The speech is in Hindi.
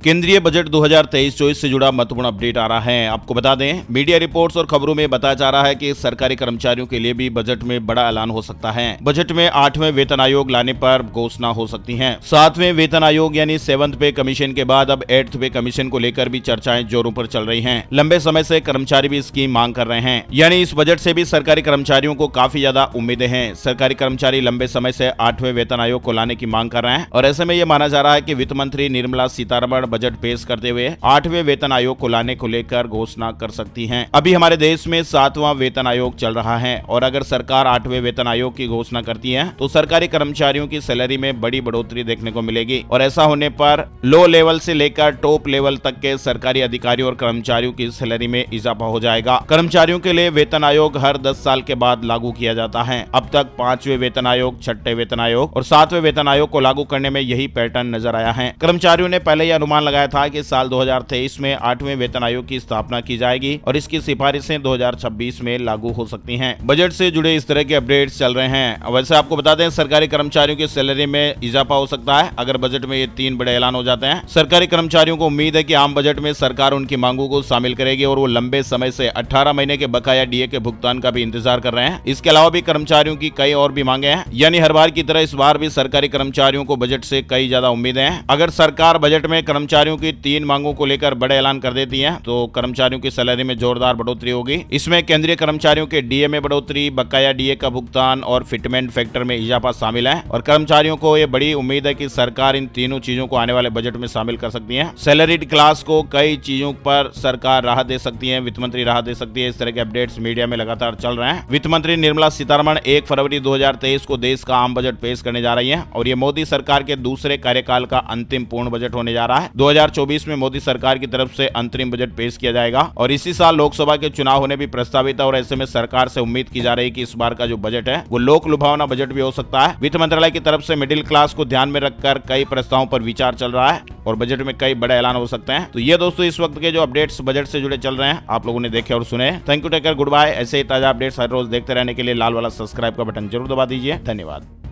केंद्रीय बजट 2023-24 से जुड़ा महत्वपूर्ण अपडेट आ रहा है। आपको बता दें, मीडिया रिपोर्ट्स और खबरों में बताया जा रहा है कि सरकारी कर्मचारियों के लिए भी बजट में बड़ा ऐलान हो सकता है। बजट में 8वें वेतन आयोग लाने पर घोषणा हो सकती है। 7वें वेतन आयोग यानी 7th पे कमीशन के बाद अब 8th पे कमीशन को लेकर भी चर्चाएं जोरों पर चल रही है। लंबे समय से कर्मचारी भी इसकी मांग कर रहे हैं, यानी इस बजट से भी सरकारी कर्मचारियों को काफी ज्यादा उम्मीदें हैं। सरकारी कर्मचारी लंबे समय से 8वें वेतन आयोग को लाने की मांग कर रहे हैं और ऐसे में यह माना जा रहा है कि वित्त मंत्री निर्मला सीतारमण बजट पेश करते हुए 8वें वेतन आयोग को लाने को लेकर घोषणा कर सकती हैं। अभी हमारे देश में 7वां वेतन आयोग चल रहा है और अगर सरकार 8वें वेतन आयोग की घोषणा करती है तो सरकारी कर्मचारियों की सैलरी में बड़ी बढ़ोतरी देखने को मिलेगी और ऐसा होने पर लो लेवल से लेकर टॉप लेवल तक के सरकारी अधिकारियों और कर्मचारियों की सैलरी में इजाफा हो जाएगा। कर्मचारियों के लिए वेतन आयोग हर 10 साल के बाद लागू किया जाता है। अब तक 5वें वेतन आयोग, 6ठे वेतन आयोग और 7वें वेतन आयोग को लागू करने में यही पैटर्न नजर आया है। कर्मचारियों ने पहले ही अनुमान लगाया था कि साल 2023 में 8वें वेतन आयोग की स्थापना की जाएगी और इसकी सिफारिशें 2026 में लागू हो सकती हैं। बजट से जुड़े इस तरह के अपडेट्स चल रहे हैं। वैसे आपको बता दें, सरकारी कर्मचारियों की सैलरी में इजाफा हो सकता है अगर बजट में ये 3 बड़े ऐलान हो जाते हैं। सरकारी कर्मचारियों को उम्मीद है कि आम बजट में सरकार उनकी मांगों को शामिल करेगी और वो लंबे समय से 18 महीने के बकाया डीए के भुगतान का भी इंतजार कर रहे हैं। इसके अलावा भी कर्मचारियों की कई और भी मांगे हैं, यानी हर बार की तरह इस बार भी सरकारी कर्मचारियों को बजट से कई ज्यादा उम्मीदें हैं। अगर सरकार बजट में कर्मचारियों की 3 मांगों को लेकर बड़े ऐलान कर देती है तो कर्मचारियों की सैलरी में जोरदार बढ़ोतरी होगी। इसमें केंद्रीय कर्मचारियों के डीए में बढ़ोतरी, बकाया डीए का भुगतान और फिटमेंट फैक्टर में इजाफा शामिल है और कर्मचारियों को ये बड़ी उम्मीद है कि सरकार इन तीनों चीजों को आने वाले बजट में शामिल कर सकती है। सैलरीड क्लास को कई चीजों पर सरकार राहत दे सकती है, वित्त मंत्री राहत दे सकती है। इस तरह के अपडेट्स मीडिया में लगातार चल रहे हैं। वित्त मंत्री निर्मला सीतारमण 1 फरवरी 2023 को देश का आम बजट पेश करने जा रही है और ये मोदी सरकार के दूसरे कार्यकाल का अंतिम पूर्ण बजट होने जा रहा है। 2024 में मोदी सरकार की तरफ से अंतरिम बजट पेश किया जाएगा और इसी साल लोकसभा के चुनाव होने भी प्रस्तावित है और ऐसे में सरकार से उम्मीद की जा रही है कि इस बार का जो बजट है वो लोक लुभावना बजट भी हो सकता है। वित्त मंत्रालय की तरफ से मिडिल क्लास को ध्यान में रखकर कई प्रस्तावों पर विचार चल रहा है और बजट में कई बड़े ऐलान हो सकते हैं। तो ये दोस्तों इस वक्त के जो अपडेट्स बजट से जुड़े चल रहे हैं आप लोगों ने देखे और सुने। Thank you, take care, good bye. ऐसे ही ताजा अपडेट्स हर रोज देखते रहने के लिए लाल वाला सब्सक्राइब का बटन जरूर दबा दीजिए। धन्यवाद।